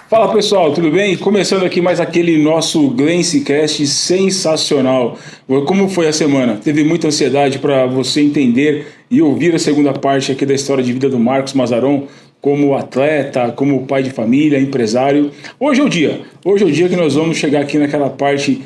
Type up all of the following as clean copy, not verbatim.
Fala pessoal, tudo bem? Começando aqui mais aquele nosso Glencecast sensacional. Como foi a semana? Teve muita ansiedade para você entender e ouvir a segunda parte aqui da história de vida do Marcos Mazzaron, como atleta, como pai de família, empresário. Hoje é o dia que nós vamos chegar aqui naquela parte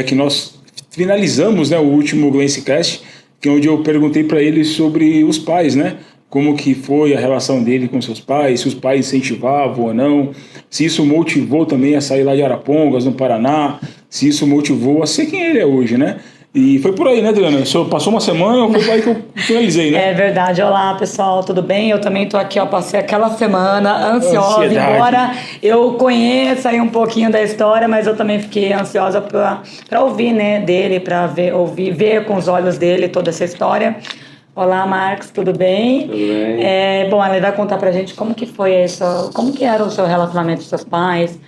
que nós finalizamos, né, o último Glencecast, que é onde eu perguntei para ele sobre os pais, né? Como que foi a relação dele com seus pais, se os pais incentivavam ou não, se isso motivou também a sair lá de Arapongas, no Paraná, se isso motivou a ser quem ele é hoje, né? E foi por aí, né, Adriana? O senhor passou uma semana, foi aí que eu finalizei, né? É verdade. Olá, pessoal, tudo bem? Eu também tô aqui, passei aquela semana ansiosa, embora eu conheça aí um pouquinho da história, mas eu também fiquei ansiosa para ouvir, né, dele, para ver com os olhos dele toda essa história. Olá, Marcos, tudo bem? Tudo bem. Bom, ela vai contar pra gente como que foi isso, como que era o seu relacionamento com seus pais,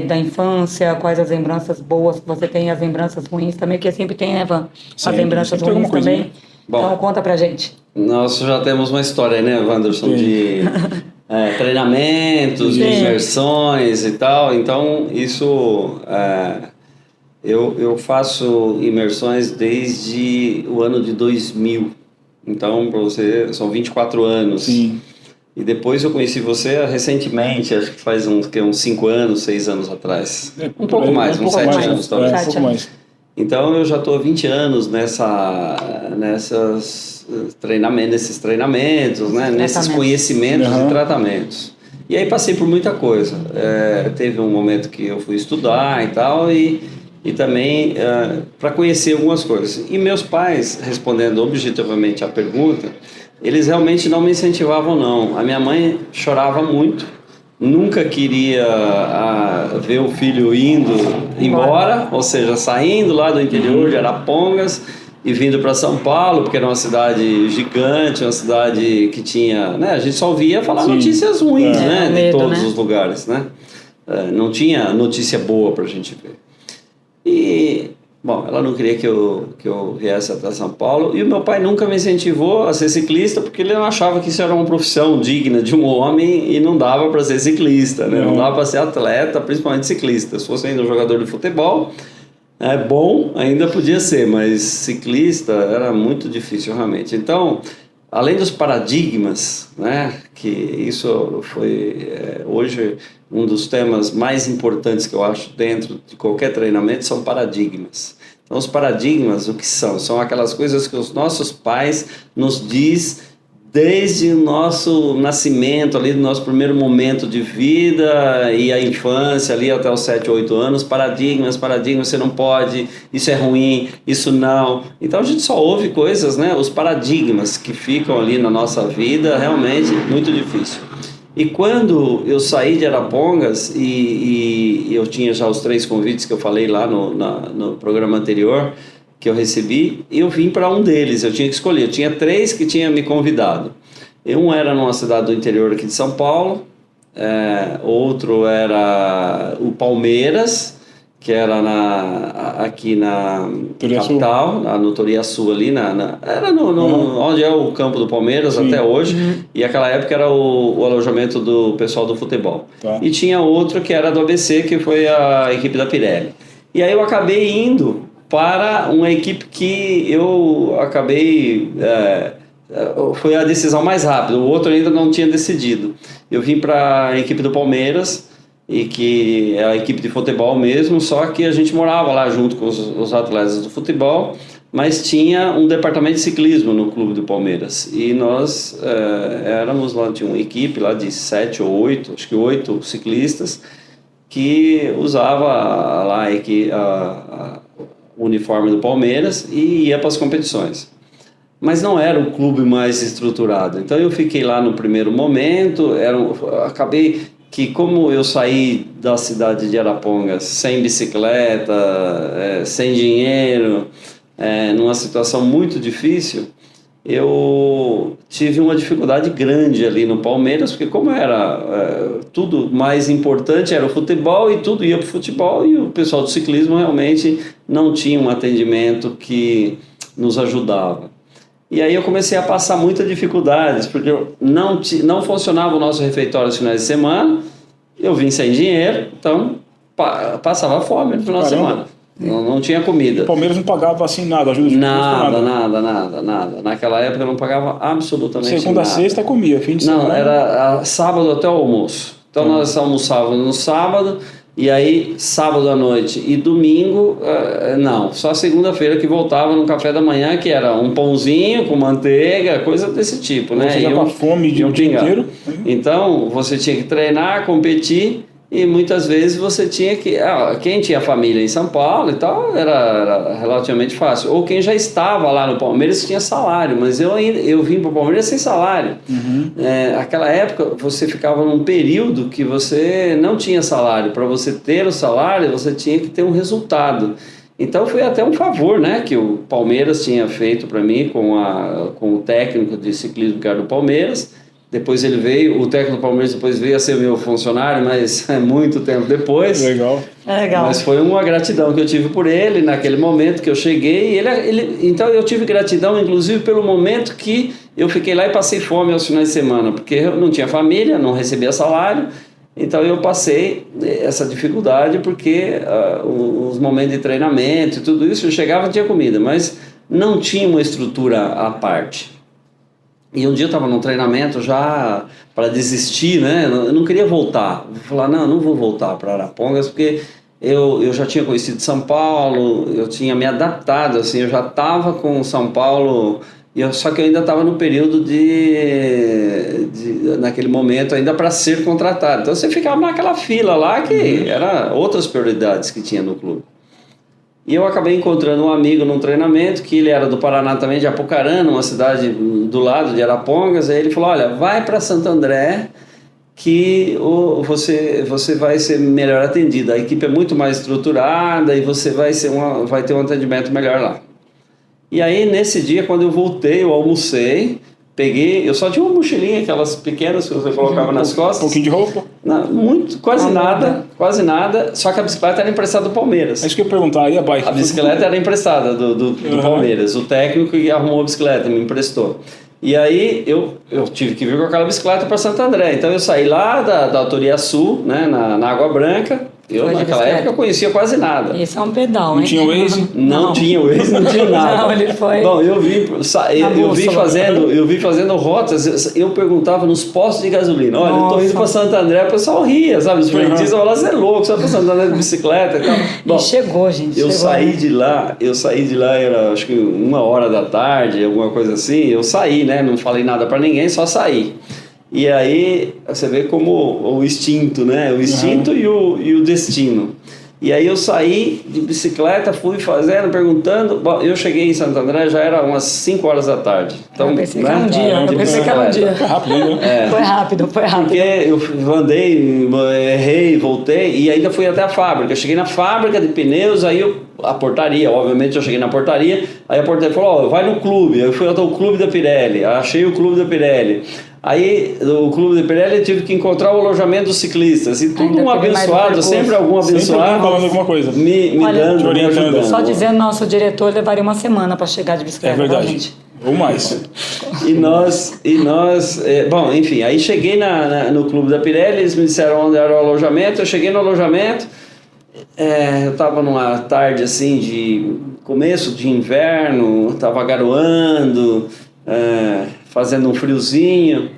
da infância, quais as lembranças boas que você tem, as lembranças ruins também, que sempre tem, né, Van? As lembranças ruins também. Bom, então, conta pra gente. Nós já temos uma história, né, Wanderson, de treinamentos, de imersões e tal. Então, isso... eu faço imersões desde o ano de 2000. Então, para você, são 24 anos. Sim. E depois eu conheci você recentemente, acho que faz uns 5 anos, 6 anos atrás. Um pouco mais, uns 7 anos talvez. Um pouco mais. Então, eu já estou há 20 anos nesses treinamentos, né? Nesses conhecimentos e tratamentos. E aí passei por muita coisa. Teve um momento que eu fui estudar e tal, e também para conhecer algumas coisas. E meus pais, respondendo objetivamente à pergunta, eles realmente não me incentivavam, não. A minha mãe chorava muito, nunca queria ver o filho indo embora, ou seja, saindo lá do interior de Arapongas e vindo para São Paulo, porque era uma cidade gigante, uma cidade que tinha... né, a gente só ouvia falar notícias ruins, né, de todos os lugares, né? Não tinha notícia boa para a gente ver. E, bom, ela não queria que eu viesse até São Paulo. E o meu pai nunca me incentivou a ser ciclista, porque ele não achava que isso era uma profissão digna de um homem e não dava para ser ciclista, né? Não dava para ser atleta, principalmente ciclista. Se fosse ainda um jogador de futebol, bom, ainda podia ser, mas ciclista era muito difícil realmente. Então, além dos paradigmas, né, que isso foi hoje um dos temas mais importantes que eu acho dentro de qualquer treinamento, são paradigmas. Então, os paradigmas, o que são? São aquelas coisas que os nossos pais nos diz desde o nosso nascimento, ali do nosso primeiro momento de vida e a infância, ali até os 7, 8 anos, paradigmas, você não pode, isso é ruim, isso não. Então a gente só ouve coisas, né? Os paradigmas que ficam ali na nossa vida, realmente muito difícil. E quando eu saí de Arapongas e eu tinha já os 3 convites que eu falei lá no programa anterior, que eu recebi, eu vim para um deles, eu tinha que escolher. Eu tinha 3 que tinham me convidado. Um era numa cidade do interior aqui de São Paulo, outro era o Palmeiras, que era aqui na capital, no Toriaçu ali, era onde é o campo do Palmeiras até hoje, e aquela época era o alojamento do pessoal do futebol. E tinha outro que era do ABC, que foi a equipe da Pirelli. E aí eu acabei indo para uma equipe que eu acabei... foi a decisão mais rápida, o outro ainda não tinha decidido. Eu vim para a equipe do Palmeiras, e que é a equipe de futebol mesmo, só que a gente morava lá junto com os atletas do futebol, mas tinha um departamento de ciclismo no clube do Palmeiras. E nós éramos lá, tinha uma equipe lá de 7 ou 8, acho que 8 ciclistas, que usava lá o uniforme do Palmeiras e ia para as competições. Mas não era o clube mais estruturado. Então eu fiquei lá no primeiro momento, acabei que, como eu saí da cidade de Arapongas sem bicicleta, sem dinheiro, numa situação muito difícil, eu tive uma dificuldade grande ali no Palmeiras, porque como era tudo mais importante era o futebol e tudo ia para o futebol, e o pessoal do ciclismo realmente não tinha um atendimento que nos ajudava. E aí eu comecei a passar muitas dificuldades, porque não funcionava o nosso refeitório aos finais de semana. Eu vim sem dinheiro, então passava fome no final de semana. Não tinha comida. O Palmeiras não pagava assim nada, ajuda de nada. Naquela época eu não pagava absolutamente nada. Segunda a sexta comia, fim de semana. Não, era sábado até o almoço. Então nós almoçávamos no sábado, e aí sábado à noite e domingo, não. Só segunda-feira que voltava no café da manhã, que era um pãozinho com manteiga, coisa desse tipo, né? Você já com a fome de um dia inteiro. Então você tinha que treinar, competir. E muitas vezes você tinha que... quem tinha família em São Paulo e tal, era relativamente fácil. Ou quem já estava lá no Palmeiras tinha salário, mas eu vim para o Palmeiras sem salário. Aquela época você ficava num período que você não tinha salário. Para você ter o salário, você tinha que ter um resultado. Então foi até um favor, né, que o Palmeiras tinha feito para mim com o técnico de ciclismo que era do Palmeiras. Depois ele veio, o técnico do Palmeiras depois veio a ser meu funcionário, mas muito tempo depois. Legal. Mas foi uma gratidão que eu tive por ele naquele momento que eu cheguei. Então eu tive gratidão, inclusive, pelo momento que eu fiquei lá e passei fome aos finais de semana, porque eu não tinha família, não recebia salário. Então eu passei essa dificuldade porque os momentos de treinamento e tudo isso, eu chegava e tinha comida, mas não tinha uma estrutura à parte. E um dia eu estava num treinamento já para desistir, né? Eu não queria voltar. Vou falar, não vou voltar para Arapongas, porque eu já tinha conhecido São Paulo, eu tinha me adaptado, assim, eu já estava com São Paulo, só que eu ainda estava no período naquele momento, ainda para ser contratado. Então você ficava naquela fila lá que era outras prioridades que tinha no clube. E eu acabei encontrando um amigo num treinamento, que ele era do Paraná também, de Apucarana, uma cidade do lado de Arapongas. Aí ele falou, olha, vai para Santo André que você vai ser melhor atendido. A equipe é muito mais estruturada e você vai ter um atendimento melhor lá. E aí, nesse dia, quando eu voltei, eu almocei, eu só tinha uma mochilinha, aquelas pequenas que você colocava nas costas. Um pouquinho de roupa? Não, quase nada, só que a bicicleta era emprestada do Palmeiras. É isso que eu ia perguntar, e a bike? A bicicleta era emprestada do Palmeiras, o técnico que arrumou a bicicleta me emprestou. E aí eu tive que vir com aquela bicicleta para Santo André, então eu saí lá da Autoria Sul, né, na Água Branca. Naquela época eu conhecia quase nada. Isso é um pedal, hein? Não tinha Waze? Não tinha Waze, não tinha nada. Não, ele foi... Bom, eu vim fazendo rotas, eu perguntava nos postos de gasolina, olha, eu tô indo para Santo André, o pessoal ria, sabe? Os frentistas falavam, você é louco, você vai para Santo André de bicicleta e tal. Bom, e chegou, gente. Eu saí de lá, era acho que 1h da tarde, alguma coisa assim, eu saí, né? Não falei nada para ninguém, só saí. E aí você vê como o instinto, né? O instinto e o destino. E aí eu saí de bicicleta, fui fazendo, perguntando. Bom, eu cheguei em Santo André, já era umas 5h da tarde. Então, eu pensei que era um dia. Foi rápido, né? Foi rápido. Porque eu andei, errei, voltei e ainda fui até a fábrica. Eu cheguei na fábrica de pneus, aí a portaria, obviamente eu cheguei na portaria, aí a portaria falou, vai no clube. Eu fui até o clube da Pirelli, achei o clube da Pirelli. Aí, o clube de Pirelli, eu tive que encontrar o alojamento dos ciclistas. E tudo um abençoado, sempre algum abençoado. Falando alguma coisa. Me dando, me ajudando. Só dizendo, nosso diretor levaria uma semana para chegar de bicicleta. É verdade. Ou mais. E nós bom, enfim, aí cheguei no clube da Pirelli, eles me disseram onde era o alojamento, eu cheguei no alojamento, eu estava numa tarde assim de começo de inverno, estava garoando, fazendo um friozinho,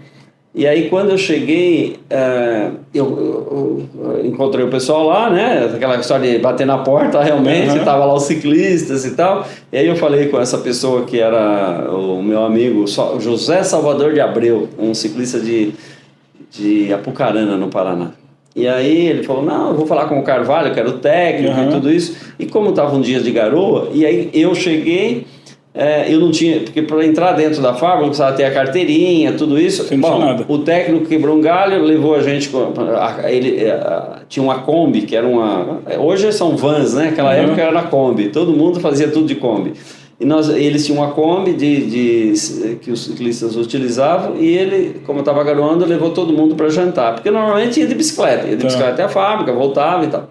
e aí quando eu cheguei, eu encontrei o pessoal lá, né, aquela história de bater na porta, realmente, estava lá os ciclistas e tal, e aí eu falei com essa pessoa que era o meu amigo José Salvador de Abreu, um ciclista de Apucarana, no Paraná. E aí ele falou, não, eu vou falar com o Carvalho, que era o técnico e tudo isso, e como estava um dia de garoa, e aí eu cheguei... eu não tinha, porque para entrar dentro da fábrica precisava ter a carteirinha, tudo isso. Bom, o técnico quebrou um galho, levou a gente, tinha uma Kombi, que era hoje são vans, né? Naquela época era na Kombi, todo mundo fazia tudo de Kombi. E eles tinham uma Kombi que os ciclistas utilizavam, e ele, como estava garoando, levou todo mundo para jantar, porque normalmente ia de bicicleta até a fábrica, voltava e tal.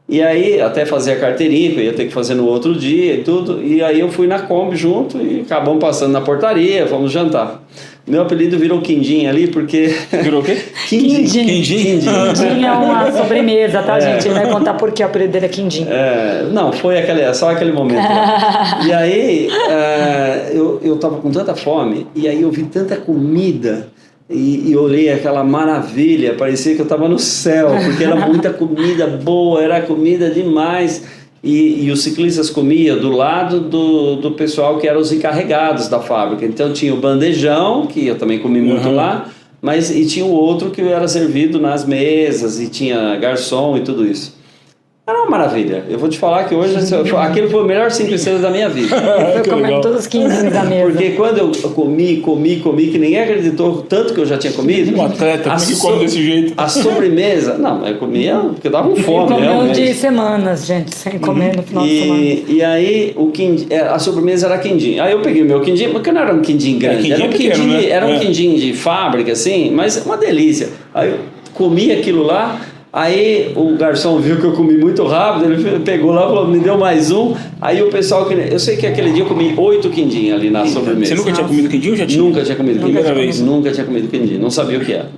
E aí, até fazer a carteirinha, que eu ia ter que fazer no outro dia e tudo. E aí eu fui na Kombi junto e acabamos passando na portaria, fomos jantar. Meu apelido virou Quindim ali, porque... Virou o quê? Quindim. Quindim. Quindim é uma sobremesa, tá, gente? Ele vai contar por que o apelido dele é Quindim. Não, foi só aquele momento. E aí, eu tava com tanta fome, e aí eu vi tanta comida, e olhei aquela maravilha, parecia que eu tava no céu, porque era muita comida boa, era comida demais. E os ciclistas comiam do lado do pessoal que eram os encarregados da fábrica. Então tinha o bandejão, que eu também comi muito lá, e tinha o outro que era servido nas mesas, e tinha garçom e tudo isso. Era uma maravilha. Eu vou te falar que hoje aquele foi o melhor 5 estrelas da minha vida. Foi comendo todos os 15 da mesa. Porque quando eu comi, que ninguém acreditou tanto que eu já tinha comido. Um atleta, como que come desse jeito? A sobremesa, não, eu comia porque eu tava com fome. Comeu de semanas, gente, sem comer no final de semana. E aí a sobremesa era quindim. Aí eu peguei o meu quindim, porque não era um quindim grande, era um quindim de fábrica, assim, mas uma delícia. Aí eu comi aquilo lá. Aí o garçom viu que eu comi muito rápido, ele pegou lá e falou, me deu mais um. Aí o pessoal, eu sei que aquele dia eu comi 8 quindim ali na sobremesa. Você nunca tinha comido quindim ou já tinha? Nunca tinha comido quindim. Primeira vez. Nunca tinha comido quindim, não sabia o que era.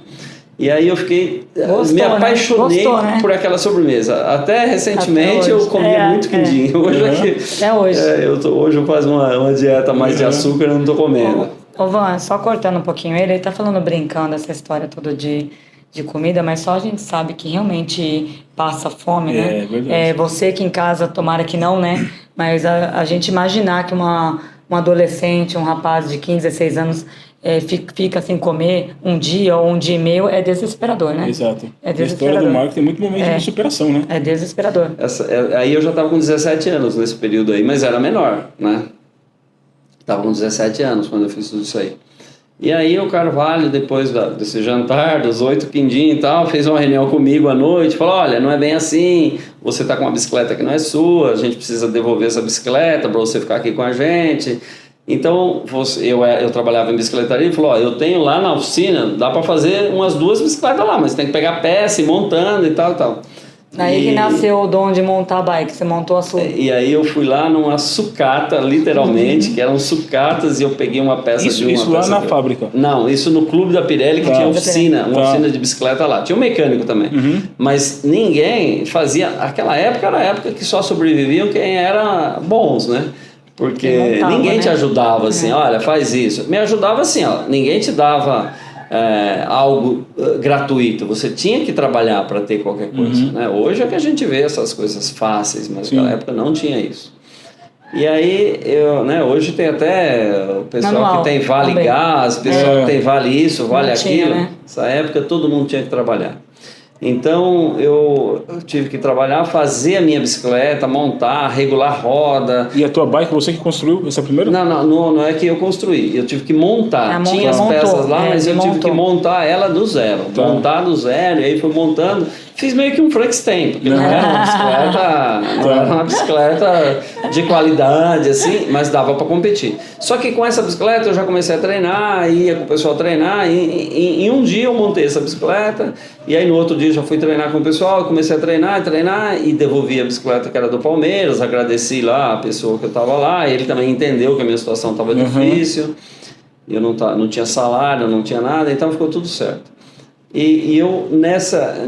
E aí eu fiquei, me né? apaixonei Gostou, né? por aquela sobremesa. Até recentemente eu comia muito quindim. Até hoje. Hoje eu faço uma dieta mais de açúcar e não estou comendo. Ô Van, só cortando um pouquinho ele tá falando brincando essa história toda de comida, mas só a gente sabe que realmente passa fome, né? É verdade. Você que em casa, tomara que não, né? Mas a gente imaginar que um adolescente, um rapaz de 15, 16 anos fica sem comer um dia ou um dia e meio é desesperador, né? Exato. É A história desesperador. do Marco tem muito momento de superação, né? É desesperador. Aí eu já estava com 17 anos nesse período aí, mas era menor, né? Estava com 17 anos quando eu fiz tudo isso aí. E aí o Carvalho, depois desse jantar, dos 8 quindim e tal, fez uma reunião comigo à noite, falou, olha, não é bem assim, você está com uma bicicleta que não é sua, a gente precisa devolver essa bicicleta para você ficar aqui com a gente. Então, eu trabalhava em bicicletaria, ele falou, eu tenho lá na oficina, dá para fazer umas 2 bicicletas lá, mas tem que pegar peça e ir montando e tal e tal. Daí que nasceu o dom de montar a bike, você montou a sua. E aí eu fui lá numa sucata, literalmente, que eram sucatas, e eu peguei uma peça de uma Isso lá na fábrica? Não, isso no clube da Pirelli, que tinha oficina de bicicleta lá. Tinha um mecânico também. Mas ninguém fazia... Aquela época era a época que só sobreviviam quem era bons, né? Porque montava, ninguém né? te ajudava assim, olha, faz isso. Me ajudava assim, ninguém te dava... algo gratuito, você tinha que trabalhar para ter qualquer coisa, né? Hoje é que a gente vê essas coisas fáceis, mas naquela época não tinha isso. E aí, hoje tem até o pessoal Manual, que tem vale também. gás, pessoal que tem vale isso, vale Não tinha, aquilo. né? Nessa época todo mundo tinha que trabalhar. Então eu tive que trabalhar, fazer a minha bicicleta, montar, regular roda. E a tua bike, você que construiu essa primeira? Não é que eu construí, eu tive que montar. Tinha as peças lá, mas eu tive que montar ela do zero. Montar do zero, e aí fui montando. Fiz meio que um Frankenstein, porque não era uma bicicleta de qualidade, assim, mas dava para competir. Só que com essa bicicleta eu já comecei a treinar, ia com o pessoal treinar, e em um dia eu montei essa bicicleta, e aí no outro dia eu já fui treinar com o pessoal, comecei a treinar, e devolvi a bicicleta que era do Palmeiras, agradeci lá a pessoa que eu estava lá, ele também entendeu que a minha situação estava difícil, eu não tinha salário, não tinha nada, então ficou tudo certo. E eu,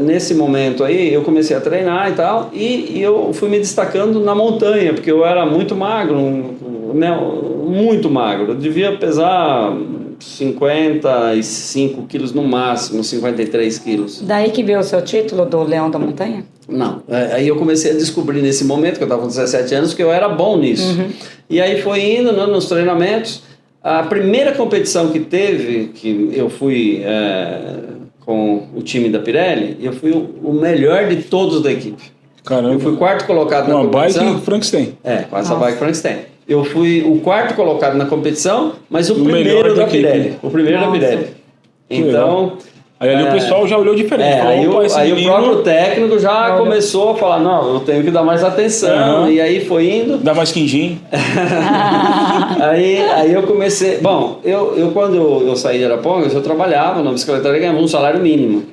nesse momento aí, eu comecei a treinar e tal, e eu fui me destacando na montanha, porque eu era muito magro, muito magro. Eu devia pesar 55 quilos no máximo, 53 quilos. Daí que veio o seu título do Leão da Montanha? Não, aí eu comecei a descobrir nesse momento, que eu estava com 17 anos, que eu era bom nisso. E aí foi indo nos treinamentos. A primeira competição que teve, que eu fui... com o time da Pirelli, eu fui o melhor de todos da equipe. Caramba. Eu fui 4º colocado na competição. Uma bike Frankenstein. Com essa bike Frankenstein. Eu fui o 4º colocado na competição, mas o primeiro da Pirelli. O primeiro da Pirelli. Então... Aí ali o pessoal já olhou diferente. Aí o próprio técnico já começou a falar, não, eu tenho que dar mais atenção. E aí foi indo. Dá mais quindim. Aí eu comecei... Bom, quando eu saí de Arapongas, eu trabalhava na bicicletaria, ganhava um salário mínimo.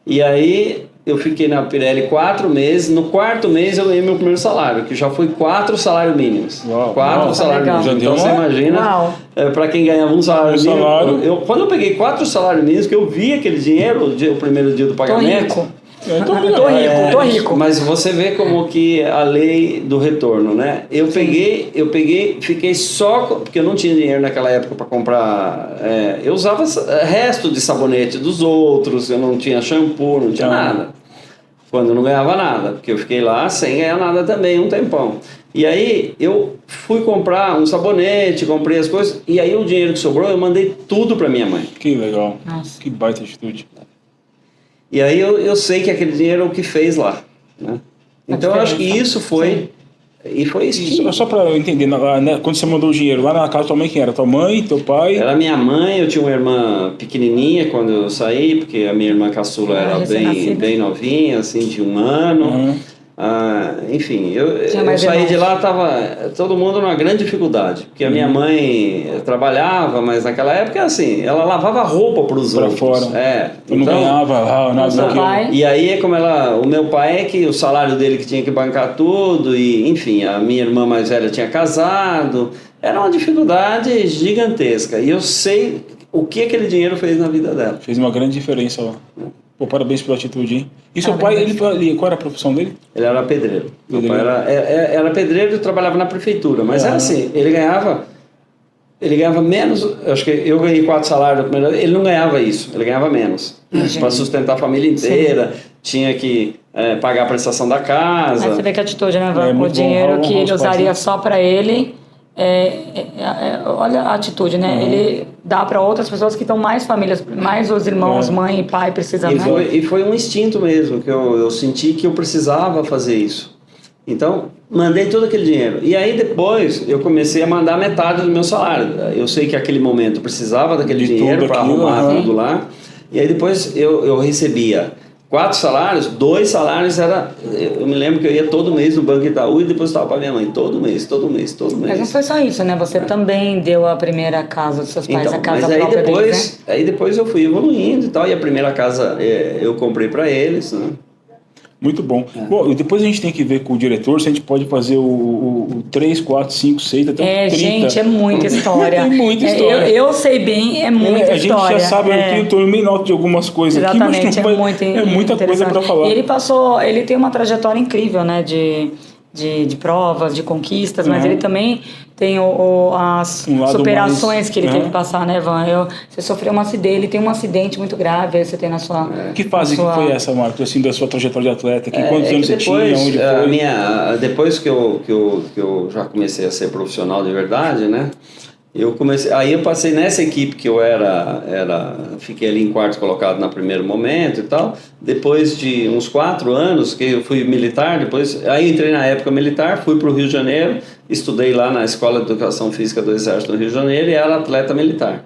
E aí eu fiquei na Pirelli 4 meses. No 4º mês eu ganhei meu primeiro salário, que já foi 4 salários mínimos. Uau, 4 salários legal. mínimos. Então você imagina, para quem ganhava um salário mínimo. Quando eu peguei 4 salários mínimos, que eu vi aquele dinheiro, o primeiro dia do pagamento. Tô rico. Mas você vê como que a lei do retorno, né? Eu peguei, fiquei só... Porque eu não tinha dinheiro naquela época para comprar... eu usava resto de sabonete dos outros, eu não tinha shampoo, não tinha nada. Quando eu não ganhava nada, porque eu fiquei lá sem ganhar nada também um tempão. E aí eu fui comprar um sabonete, comprei as coisas, e aí o dinheiro que sobrou eu mandei tudo para minha mãe. Que legal. Nossa. Que baita atitude. E aí eu sei que aquele dinheiro é o que fez lá, né? Então eu acho que isso foi... E foi isso. Só para eu entender, né, quando você mandou o dinheiro lá na casa da tua mãe, quem era? Tua mãe, teu pai? Era minha mãe, eu tinha uma irmã pequenininha quando eu saí, porque a minha irmã caçula era bem novinha, assim, de 1 ano. Uhum. Enfim, eu saí de lá, tava todo mundo numa grande dificuldade, porque a minha mãe trabalhava, mas naquela época assim, ela lavava roupa para os outros. Fora. Então, não ganhava nada daquilo. E aí como o meu pai é que o salário dele que tinha que bancar tudo, e enfim, a minha irmã mais velha tinha casado, era uma dificuldade gigantesca, e eu sei o que aquele dinheiro fez na vida dela. Fez uma grande diferença lá. Pô, parabéns pela atitude, hein? E seu pai, qual era a profissão dele? Ele era pedreiro. Meu pai era pedreiro e trabalhava na prefeitura. Mas era assim, ele ganhava menos, acho que eu ganhei 4 salários, ele não ganhava isso, ele ganhava menos. Para sustentar a família inteira, tinha que pagar a prestação da casa. Mas você vê que atitude, né, Van? O dinheiro que ele usaria só para ele... olha a atitude, né? Ele dá para outras pessoas que estão mais famílias, mais os irmãos, mãe e pai precisam. E foi um instinto mesmo, que eu senti que eu precisava fazer isso. Então, mandei todo aquele dinheiro. E aí depois eu comecei a mandar metade do meu salário. Eu sei que naquele momento eu precisava daquele dinheiro para arrumar tudo lá. E aí depois eu recebia 4 salários, 2 salários era... Eu me lembro que eu ia todo mês no Banco Itaú e depositava para minha mãe. Todo mês. Mas não foi só isso, né? Você também deu a primeira casa dos seus pais, então, a casa mas própria deles, né? Aí depois eu fui evoluindo e tal. E a primeira casa eu comprei para eles, né? Muito bom. Bom, e depois a gente tem que ver com o diretor se a gente pode fazer o 3, 4, 5, 6, até o 30. Gente, é muita história. Tem muita história. Eu sei bem, é muita história. A gente já sabe, eu estou meio nota de algumas coisas aqui, mas é muita coisa para falar. E ele tem uma trajetória incrível, né, de provas, de conquistas, mas ele também tem as superações que ele teve que passar, né, Van? Você sofreu um acidente, ele tem um acidente muito grave, aí você tem na sua... Que fase que foi essa, Marcos, assim, da sua trajetória de atleta? Quantos anos você tinha? Onde foi? Depois que eu já comecei a ser profissional de verdade, né? Aí eu passei nessa equipe que eu fiquei ali em 4º colocado no primeiro momento e tal. Depois de uns 4 anos que eu fui militar, aí eu entrei na época militar, fui para o Rio de Janeiro, estudei lá na Escola de Educação Física do Exército no Rio de Janeiro e era atleta militar.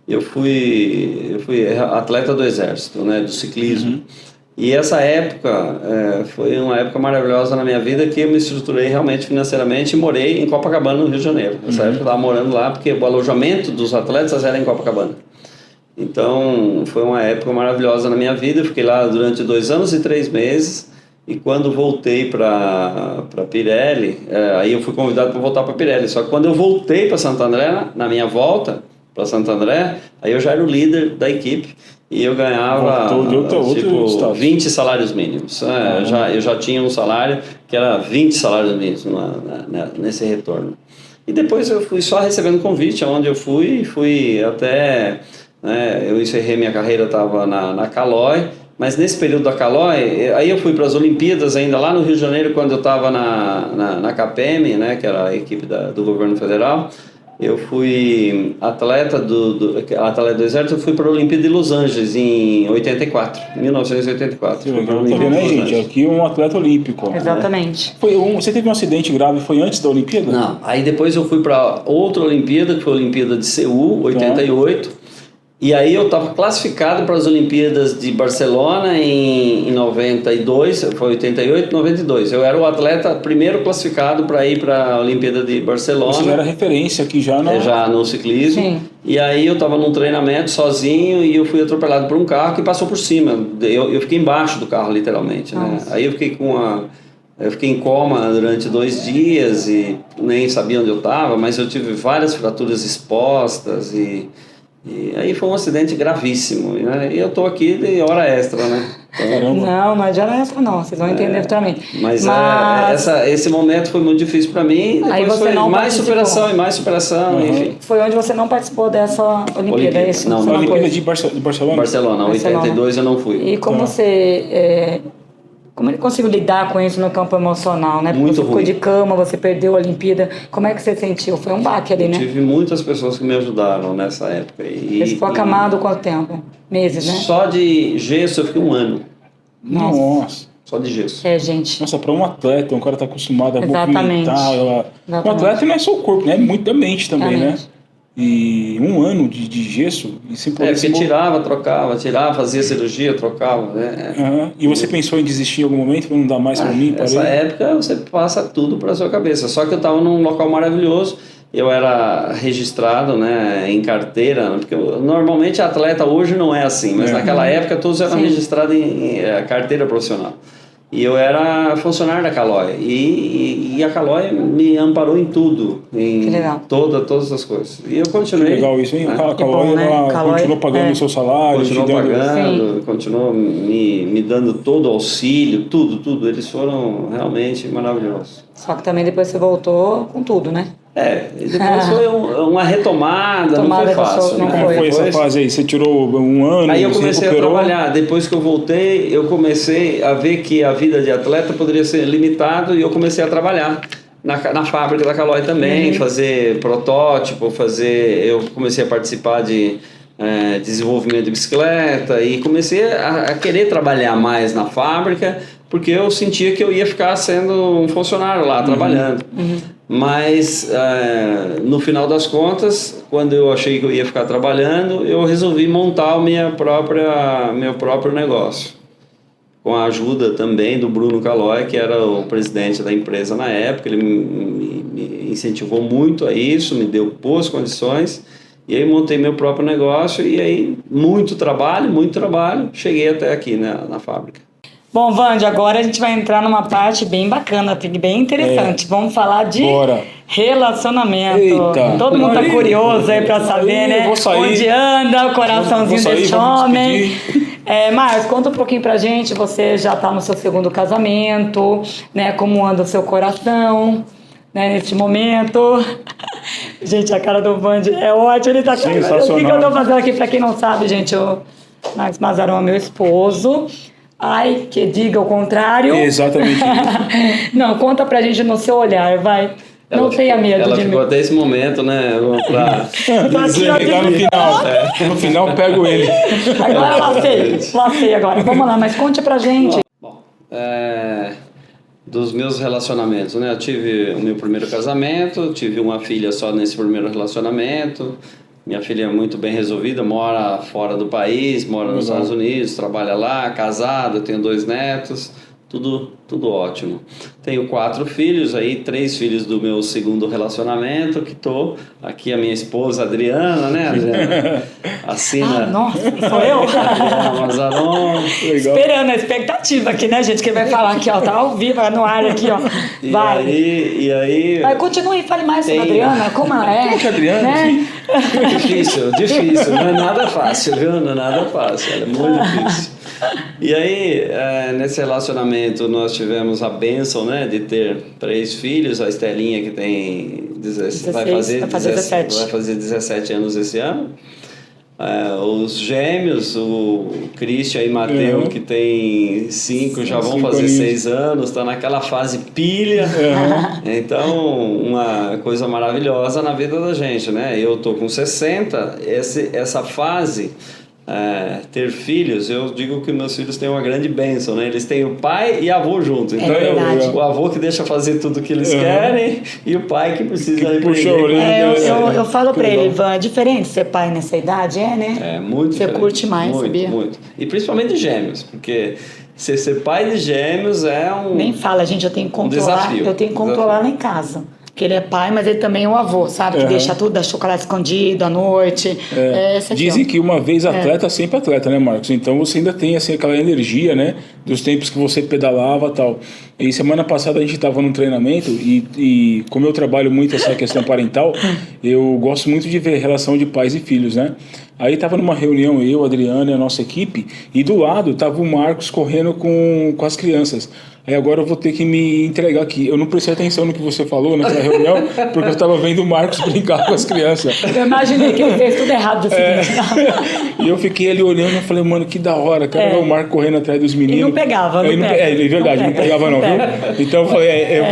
Eu fui atleta do Exército, né, do ciclismo. E essa época foi uma época maravilhosa na minha vida, que eu me estruturei realmente financeiramente e morei em Copacabana, no Rio de Janeiro. Nessa época eu estava morando lá, porque o alojamento dos atletas era em Copacabana. Então foi uma época maravilhosa na minha vida. Eu fiquei lá durante 2 anos e 3 meses. E quando voltei para Pirelli, aí eu fui convidado para voltar para Pirelli. Só que quando eu voltei para Santo André, na minha volta para Santo André, aí eu já era o líder da equipe. E eu ganhava tipo 20 salários mínimos. Eu já tinha um salário que era 20 salários mínimos nesse retorno. E depois eu fui só recebendo convite, onde eu fui até... eu encerrei minha carreira, estava na Caloi, mas nesse período da Caloi, aí eu fui para as Olimpíadas ainda lá no Rio de Janeiro, quando eu estava na CAPEM, né, que era a equipe do governo federal. Eu fui atleta do Exército, eu fui para a Olimpíada de Los Angeles em 1984. Que legal, tá vendo aí, gente? Aqui um atleta olímpico. Exatamente. Você teve um acidente grave, foi antes da Olimpíada? Não, aí depois eu fui para outra Olimpíada, que foi a Olimpíada de Seul, 88. E aí eu estava classificado para as Olimpíadas de Barcelona em 92, foi 88, 92. Eu era o atleta primeiro classificado para ir para a Olimpíada de Barcelona. Você já era referência aqui já no... Já no ciclismo. Sim. E aí eu estava num treinamento sozinho e eu fui atropelado por um carro que passou por cima. Eu fiquei embaixo do carro, literalmente, né? Aí eu fiquei eu fiquei em coma durante 2 dias e nem sabia onde eu estava, mas eu tive várias fraturas expostas e aí foi um acidente gravíssimo, né? E eu tô aqui de hora extra, né? Então, não, mas de hora extra não, vocês vão entender futuramente. Mas esse momento foi muito difícil para mim, depois aí você foi não mais superação e mais superação, enfim. Foi onde você não participou dessa Olimpíada, é isso? Não, na Olimpíada de Barcelona? Barcelona, 82 eu não fui. E como você... Como ele conseguiu lidar com isso no campo emocional, né? Porque muito você ruim. Ficou de cama, você perdeu a Olimpíada. Como é que você sentiu? Foi um baque ali, né? Eu tive muitas pessoas que me ajudaram nessa época. Você ficou acamado quanto tempo? Meses, né? Só de gesso eu fiquei 1 ano. Nossa. Só de gesso. Gente. Nossa, para um atleta, um cara tá acostumado a movimentar. Um atleta não é só o corpo, né? É muito da mente também, né? E 1 ano de gesso e sem poder porque tirava, trocava, fazia cirurgia, trocava, né? E você pensou em desistir em algum momento para não dar mais para mim? Nessa época você passa tudo para sua cabeça. Só que eu estava num local maravilhoso, eu era registrado, né, em carteira, porque normalmente atleta hoje não é assim, mas naquela época todos eram registrados em carteira profissional. E eu era funcionário da Caloi. E a Caloi me amparou em tudo. Em todas as coisas. E eu continuei. Que legal isso, hein? A Caloi continuou pagando o seu salário. Continuou pagando, continuou me dando todo o auxílio, tudo. Eles foram realmente maravilhosos. Só que também depois você voltou com tudo, né? E depois foi uma retomada, não foi fácil. Não foi essa fase aí? Você tirou 1 ano, aí eu comecei a trabalhar. Depois que eu voltei, eu comecei a ver que a vida de atleta poderia ser limitada e eu comecei a trabalhar na fábrica da Caloi também, fazer protótipo, eu comecei a participar de desenvolvimento de bicicleta e comecei a querer trabalhar mais na fábrica porque eu sentia que eu ia ficar sendo um funcionário lá, trabalhando. Mas no final das contas, quando eu achei que eu ia ficar trabalhando, eu resolvi montar meu próprio negócio. Com a ajuda também do Bruno Caloi, que era o presidente da empresa na época. Ele me incentivou muito a isso, me deu boas condições. E aí montei meu próprio negócio e aí muito trabalho, cheguei até aqui, né, na fábrica. Bom, Vande, agora a gente vai entrar numa parte bem bacana, bem interessante. Vamos falar de relacionamento. Eita. Todo mundo tá curioso aí pra saber, né? Onde anda o coraçãozinho desse homem. Marcos, conta um pouquinho pra gente. Você já tá no seu 2º casamento, né? Como anda o seu coração, né? Neste momento. Gente, a cara do Vande é ótima. Ele tá sensacional. O que eu tô fazendo aqui, pra quem não sabe, gente, o Marcos Mazzaron é meu esposo. Ai, que diga o contrário. Exatamente. Não, conta pra gente no seu olhar, vai. Não tenha medo de mim. Ela ficou até esse momento, né? Pra pegar no final. No final, pego ele. Agora lacei agora. Vamos lá, mas conte pra gente. Bom, dos meus relacionamentos, né? Eu tive o meu primeiro casamento, tive uma filha só nesse primeiro relacionamento. Minha filha é muito bem resolvida, mora fora do país, mora nos Estados Unidos, trabalha lá, casada, tenho 2 netos, tudo ótimo. Tenho 4 filhos, 3 filhos do meu 2º relacionamento, que tô aqui a minha esposa Adriana, né? Assina. Nossa, sou eu? Adriana Mazzaron. Esperando a expectativa aqui, né, gente? Que vai falar aqui, ó, tá ao vivo, no ar aqui, ó. Vai. E aí... Vai, continue e fale mais sobre a Adriana, como ela é. Como que a Adriana, né? Difícil, não é nada fácil, viu? Não é nada fácil, ela é muito difícil. E aí, nesse relacionamento, nós tivemos a bênção, né, de ter 3 filhos, a Estelinha que tem vai fazer 17 anos esse ano, os gêmeos, o Christian e Mateus, que tem 5, já vão fazer 6 anos, está naquela fase pilha, então uma coisa maravilhosa na vida da gente, né? Eu tô com 60, essa fase ter filhos, eu digo que meus filhos têm uma grande bênção, né? Eles têm o pai e avô juntos. Então o avô que deixa fazer tudo o que eles querem e o pai que precisa repreender. Eu falo pra ele, Ivan, é diferente ser pai nessa idade, né? É muito Você curte mais, muito, sabia? Muito. E principalmente de gêmeos, porque ser pai de gêmeos é um Nem fala, gente, eu tenho que controlar, desafio. Eu tenho que controlar lá em casa. Porque ele é pai, mas ele também é um avô, sabe? Que deixa tudo, dá chocolate escondido à noite. Dizem que uma vez atleta, sempre atleta, né, Marcos? Então você ainda tem assim, aquela energia, né? Dos tempos que você pedalava e tal. E semana passada a gente estava num treinamento e como eu trabalho muito essa questão parental, eu gosto muito de ver a relação de pais e filhos, né? Aí tava numa reunião, eu, a Adriana e a nossa equipe, e do lado tava o Marcos correndo com as crianças. Aí agora eu vou ter que me entregar aqui. Eu não prestei atenção no que você falou naquela reunião, porque eu estava vendo o Marcos brincar com as crianças. Eu imaginei que ele fez tudo errado. E eu fiquei ali olhando e falei, mano, que da hora. Cara, o Marcos correndo atrás dos meninos. E não pegava, É verdade, não pegava não, viu? Então eu falei,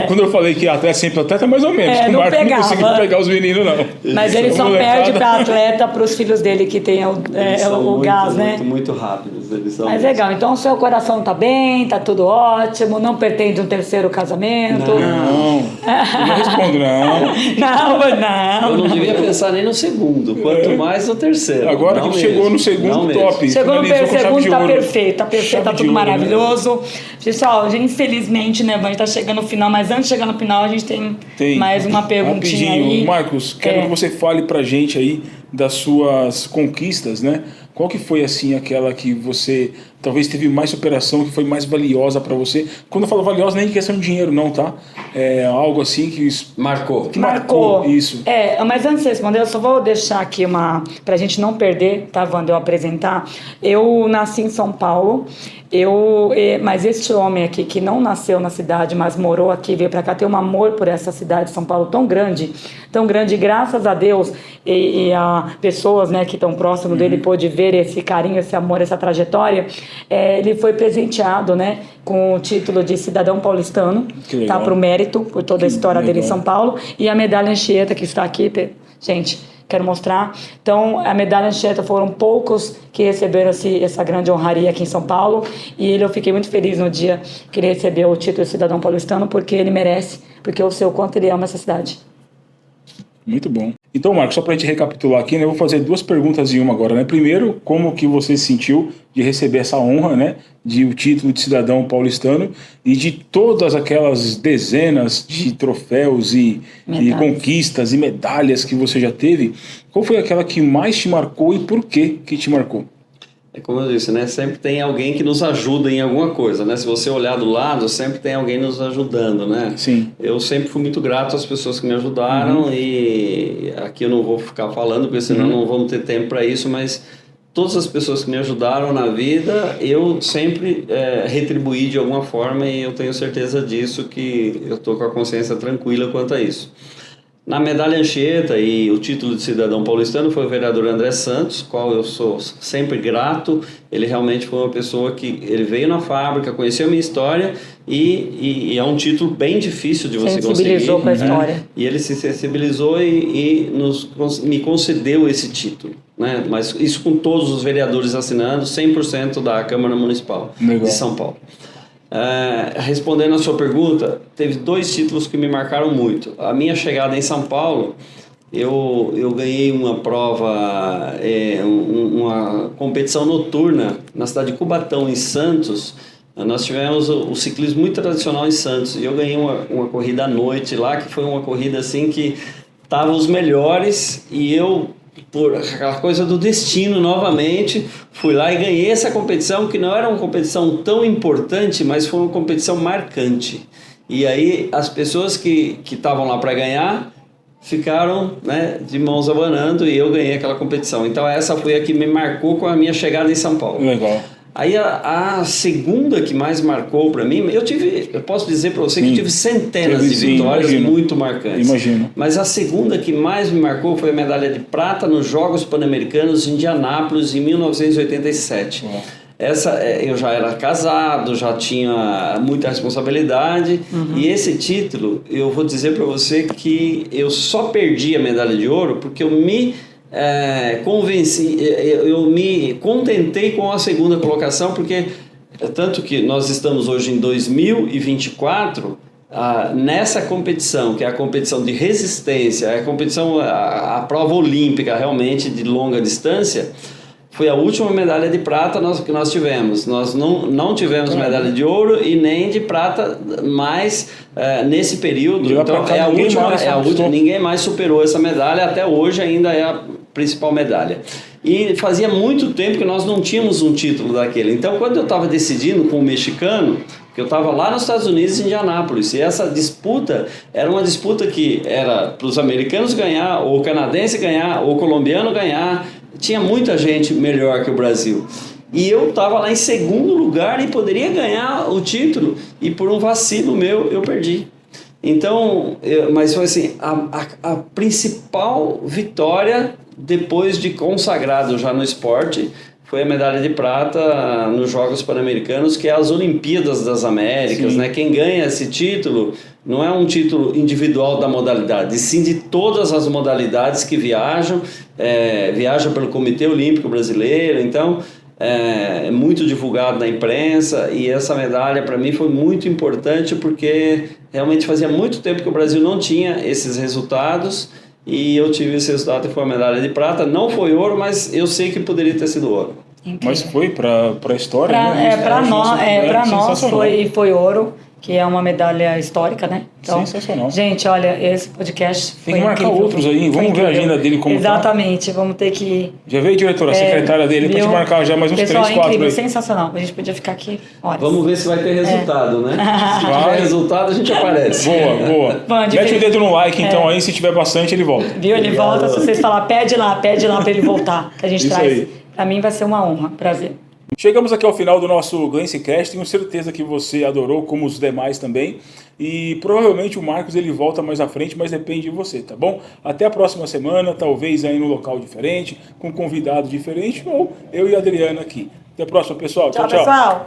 quando eu falei que atleta sempre atleta, mais ou menos. O Marcos não conseguiu pegar os meninos, não. Mas ele só perde para atleta, para os filhos dele que tem o gás, né? Muito rápidos. Eles são Mas legal, então o seu coração tá bem, tá tudo ótimo, não pretende um terceiro casamento? Não respondo, não. Eu não devia pensar nem no segundo, quanto mais no terceiro. Agora que chegou no segundo, top. Chegou no segundo, tá perfeito, tá tudo maravilhoso. Né? Pessoal, infelizmente, né, a gente tá chegando no final, mas antes de chegar no final, a gente tem mais uma perguntinha aí. Marcos, quero que você fale pra gente aí das suas conquistas, né? Qual que foi, assim, aquela que você talvez teve mais superação, que foi mais valiosa para você? Quando eu falo valiosa, nem questão de dinheiro, não, tá? É algo assim que... Marcou. Que marcou. Isso. Mas antes de responder, eu só vou deixar aqui pra gente não perder, tá, Wanda, eu apresentar. Eu nasci em São Paulo, mas este homem aqui, que não nasceu na cidade, mas morou aqui, veio para cá, tem um amor por essa cidade de São Paulo tão grande, graças a Deus, e a pessoas, né, que estão próximo dele, pôde ver esse carinho, esse amor, essa trajetória. Ele foi presenteado, né, com o título de cidadão paulistano, tá, pro mérito, por toda a história dele em São Paulo, e a medalha Anchieta, que está aqui, gente, quero mostrar. Então, a medalha Anchieta foram poucos que receberam essa grande honraria aqui em São Paulo, e eu fiquei muito feliz no dia que ele recebeu o título de cidadão paulistano, porque ele merece, porque eu sei o quanto ele ama essa cidade. Muito bom. Então, Marcos, só para a gente recapitular aqui, né, eu vou fazer duas perguntas em uma agora, né? Primeiro, como que você se sentiu de receber essa honra, né, de o título de cidadão paulistano e de todas aquelas dezenas de troféus e conquistas e medalhas que você já teve? Qual foi aquela que mais te marcou e por que te marcou? É como eu disse, né? Sempre tem alguém que nos ajuda em alguma coisa, né? Se você olhar do lado, sempre tem alguém nos ajudando, né? Sim. Eu sempre fui muito grato às pessoas que me ajudaram e aqui eu não vou ficar falando, porque senão não vamos ter tempo para isso, mas todas as pessoas que me ajudaram na vida, eu sempre retribuí de alguma forma e eu tenho certeza disso, que eu estou com a consciência tranquila quanto a isso. Na medalha Anchieta e o título de cidadão paulistano foi o vereador André Santos, qual eu sou sempre grato. Ele realmente foi uma pessoa que ele veio na fábrica, conheceu a minha história e é um título bem difícil de você conseguir. Sensibilizou com a história. E ele se sensibilizou e me concedeu esse título, né? Mas isso com todos os vereadores assinando, 100% da Câmara Municipal de São Paulo. Respondendo a sua pergunta, teve 2 títulos que me marcaram muito. A minha chegada em São Paulo, eu ganhei uma prova, uma competição noturna na cidade de Cubatão, em Santos. Nós tivemos o ciclismo muito tradicional em Santos e eu ganhei uma corrida à noite lá, que foi uma corrida assim que estavam os melhores e eu, por aquela coisa do destino novamente, fui lá e ganhei essa competição, que não era uma competição tão importante, mas foi uma competição marcante. E aí as pessoas que estavam lá para ganhar ficaram, né, de mãos abanando e eu ganhei aquela competição. Então essa foi a que me marcou com a minha chegada em São Paulo. Legal. Aí a segunda que mais marcou para mim, eu posso dizer para você que tive centenas de vitórias muito marcantes. Imagino. Mas a segunda que mais me marcou foi a medalha de prata nos Jogos Pan-Americanos de Indianápolis em 1987. Essa, eu já era casado, já tinha muita responsabilidade e esse título, eu vou dizer para você que eu só perdi a medalha de ouro porque eu me eu me contentei com a segunda colocação, porque tanto que nós estamos hoje em 2024, nessa competição, que é a competição de resistência, é a competição, a prova olímpica realmente de longa distância, foi a última medalha de prata que nós tivemos. Nós não tivemos medalha de ouro e nem de prata mais nesse período. Então é a última, ninguém mais superou essa medalha, até hoje ainda é a principal medalha. E fazia muito tempo que nós não tínhamos um título daquele. Então quando eu estava decidindo com o mexicano, que eu estava lá nos Estados Unidos, em Indianápolis, e essa disputa era uma disputa que era para os americanos ganhar, ou o canadense ganhar, ou o colombiano ganhar. Tinha muita gente melhor que o Brasil. E eu estava lá em segundo lugar e poderia ganhar o título. E por um vacilo meu, eu perdi. Então, mas foi assim, a principal vitória depois de consagrado já no esporte foi a medalha de prata nos Jogos Pan-Americanos, que é as Olimpíadas das Américas, né? Quem ganha esse título não é um título individual da modalidade, e sim de todas as modalidades que viaja pelo Comitê Olímpico Brasileiro. Então, é muito divulgado na imprensa, e essa medalha para mim foi muito importante, porque realmente fazia muito tempo que o Brasil não tinha esses resultados, e eu tive esse resultado e foi a medalha de prata. Não foi ouro, mas eu sei que poderia ter sido ouro. Incrível. Mas foi para a história, né? Para nós foi ouro, que é uma medalha histórica, né? Então, sensacional. Gente, olha, esse podcast tem que marcar incrível. Outros aí, vamos ver a agenda dele como Exatamente, vamos ter que... Já veio, diretora, a secretária dele, pra gente marcar já mais uns 3, 4 incrível, aí. Sensacional, a gente podia ficar aqui horas. Vamos ver se vai ter resultado, né? Se tiver resultado, a gente aparece. Boa. Mete o dedo no like, então, aí, se tiver bastante, ele volta. Viu? Ele volta, se vocês falar, pede lá pra ele voltar, que a gente traz. Aí. Pra mim vai ser uma honra, prazer. Chegamos aqui ao final do nosso GlanceCast, tenho certeza que você adorou, como os demais também, e provavelmente o Marcos ele volta mais à frente, mas depende de você, tá bom? Até a próxima semana, talvez aí num local diferente, com um convidado diferente, ou eu e a Adriana aqui. Até a próxima, pessoal. Tchau, pessoal.